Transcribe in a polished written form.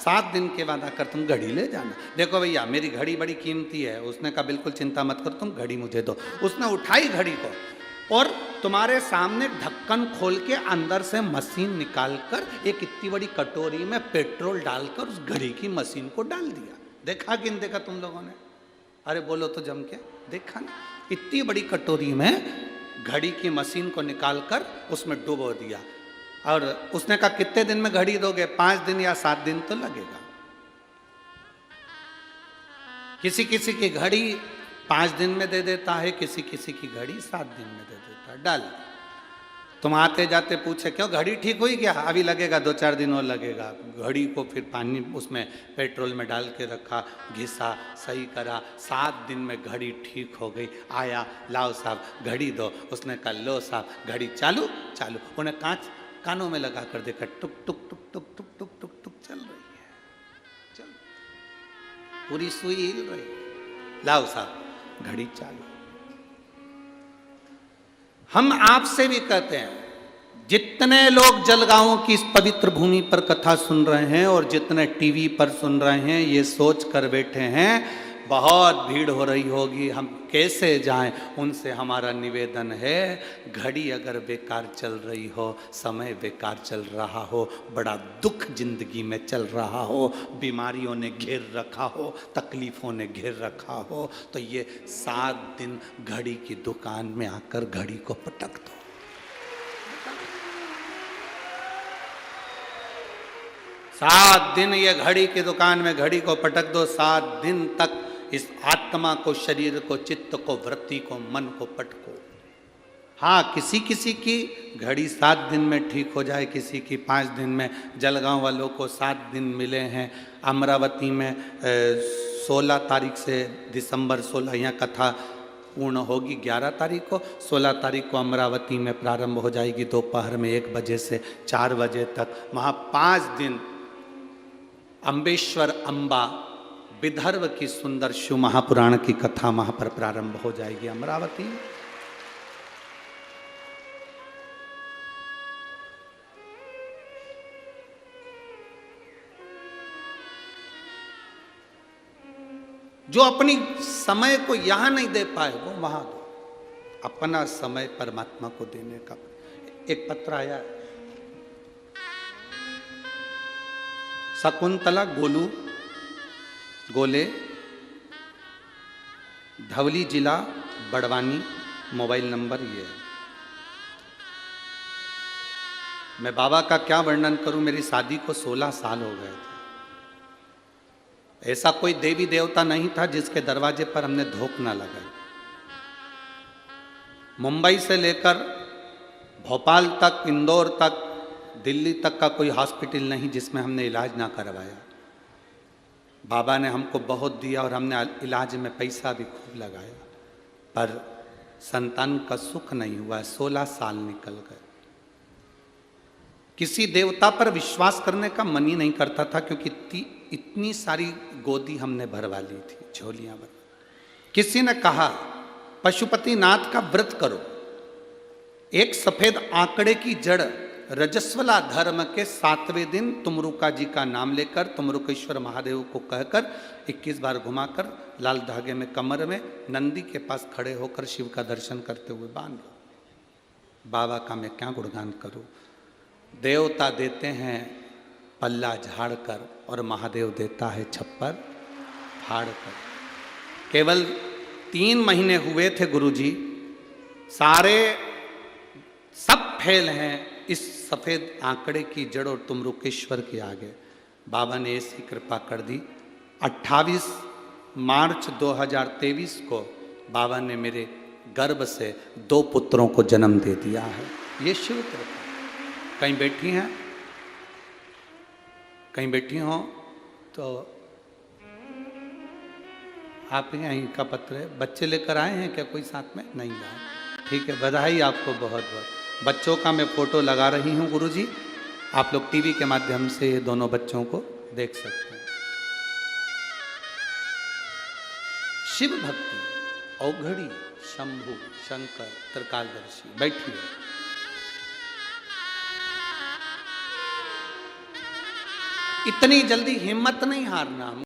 7 दिन के बाद आकर तुम घड़ी ले जाना। देखो भैया मेरी घड़ी बड़ी कीमती है। उसने कहा बिल्कुल चिंता मत करो, तुम घड़ी मुझे दो। उसने उठाई घड़ी को और तुम्हारे सामने ढक्कन खोल के अंदर से मशीन निकालकर एक इतनी बड़ी कटोरी में पेट्रोल डालकर उस घड़ी की मशीन को डाल दिया। देखा कि नहीं देखा तुम लोगों ने? अरे बोलो तो जम के, देखा ना? इतनी बड़ी कटोरी में घड़ी की मशीन को निकालकर उसमें डुबो दिया। और उसने कहा कितने दिन में घड़ी दोगे? 5 दिन या 7 दिन तो लगेगा। किसी किसी की घड़ी 5 दिन में दे देता है, किसी किसी की घड़ी 7 दिन में दे देता है। डाल तुम आते जाते पूछे क्यों घड़ी ठीक हुई क्या? अभी लगेगा, 2-4 दिन और लगेगा। घड़ी को फिर पानी उसमें पेट्रोल में डाल के रखा, घिसा, सही करा, 7 दिन में घड़ी ठीक हो गई। आया, लाओ साहब घड़ी दो। उसने कहा लो साहब घड़ी चालू चालू। उन्हें कानों में लगा कर देखा, टुक टुक टुक टुक टुक टुक टुक टुक चल रही है, चल पूरी सुई हिल रही है। लाओ साहब घड़ी चालू। हम आपसे भी कहते हैं, जितने लोग जलगांव की इस पवित्र भूमि पर कथा सुन रहे हैं और जितने टीवी पर सुन रहे हैं, ये सोच कर बैठे हैं बहुत भीड़ हो रही होगी, हम कैसे जाएं। उनसे हमारा निवेदन है, घड़ी अगर बेकार चल रही हो, समय बेकार चल रहा हो, बड़ा दुख जिंदगी में चल रहा हो, बीमारियों ने घेर रखा हो, तकलीफों ने घेर रखा हो, तो ये 7 दिन घड़ी की दुकान में आकर घड़ी को पटक दो। 7 दिन ये घड़ी की दुकान में घड़ी को पटक दो। 7 दिन तक इस आत्मा को, शरीर को, चित्त को, वृत्ति को, मन को पटको। हाँ, किसी किसी की घड़ी 7 दिन में ठीक हो जाए, किसी की 5 दिन में। जलगांव वालों को 7 दिन मिले हैं। अमरावती में 16 तारीख से दिसंबर 16 यहाँ कथा पूर्ण होगी। 11 तारीख को, 16 तारीख को अमरावती में प्रारंभ हो जाएगी दोपहर में 1 बजे से 4 बजे तक। वहाँ 5 दिन अम्बेश्वर अम्बा विदर्भ की सुंदर शिव महापुराण की कथा वहां पर प्रारंभ हो जाएगी अमरावती। जो अपनी समय को यहां नहीं दे पाए वो वहां दो। अपना समय परमात्मा को देने का। एक पत्र आया है, शकुंतला गोले, धवली जिला बड़वानी, मोबाइल नंबर ये है। मैं बाबा का क्या वर्णन करूं, मेरी शादी को 16 साल हो गए थे। ऐसा कोई देवी देवता नहीं था जिसके दरवाजे पर हमने धोख ना लगाई। मुंबई से लेकर भोपाल तक, इंदौर तक, दिल्ली तक का कोई हॉस्पिटल नहीं जिसमें हमने इलाज ना करवाया। बाबा ने हमको बहुत दिया और हमने इलाज में पैसा भी खूब लगाया, पर संतान का सुख नहीं हुआ। 16 साल निकल गए। किसी देवता पर विश्वास करने का मन ही नहीं करता था, क्योंकि इतनी सारी गोदी हमने भरवा ली थी, झोलियां भर। किसी ने कहा पशुपतिनाथ का व्रत करो। एक सफेद आंकड़े की जड़ रजस्वला धर्म के 7वें दिन तुमरुका जी का नाम लेकर, तुमरुकेश्वर महादेव को कहकर 21 बार घुमाकर लाल धागे में कमर में नंदी के पास खड़े होकर शिव का दर्शन करते हुए बांध लो। बाबा का मैं क्या गुणगान करूं। देवता देते हैं पल्ला झाड़ कर और महादेव देता है छप्पर फाड़ कर। केवल 3 महीने हुए थे गुरुजी, सारे सब फेल हैं इस सफेद आंकड़े की जड़ और तुमरुकेश्वर के आगे। बाबा ने ऐसी कृपा कर दी। 28 मार्च 2023 को बाबा ने मेरे गर्भ से 2 पुत्रों को जन्म दे दिया है। ये शिव कृपा। कहीं बैठी हैं, कहीं बैठी हो तो आप यहीं का पत्र है। बच्चे लेकर आए हैं क्या कोई साथ में? नहीं लाए। ठीक है, बधाई आपको बहुत बहुत। बच्चों का मैं फोटो लगा रही हूँ गुरुजी, आप लोग टीवी के माध्यम से ये दोनों बच्चों को देख सकते हैं। शिव भक्ति, औघड़ी, शंभु, शंकर, त्रिकालदर्शी। बैठिए। इतनी जल्दी हिम्मत नहीं हारना।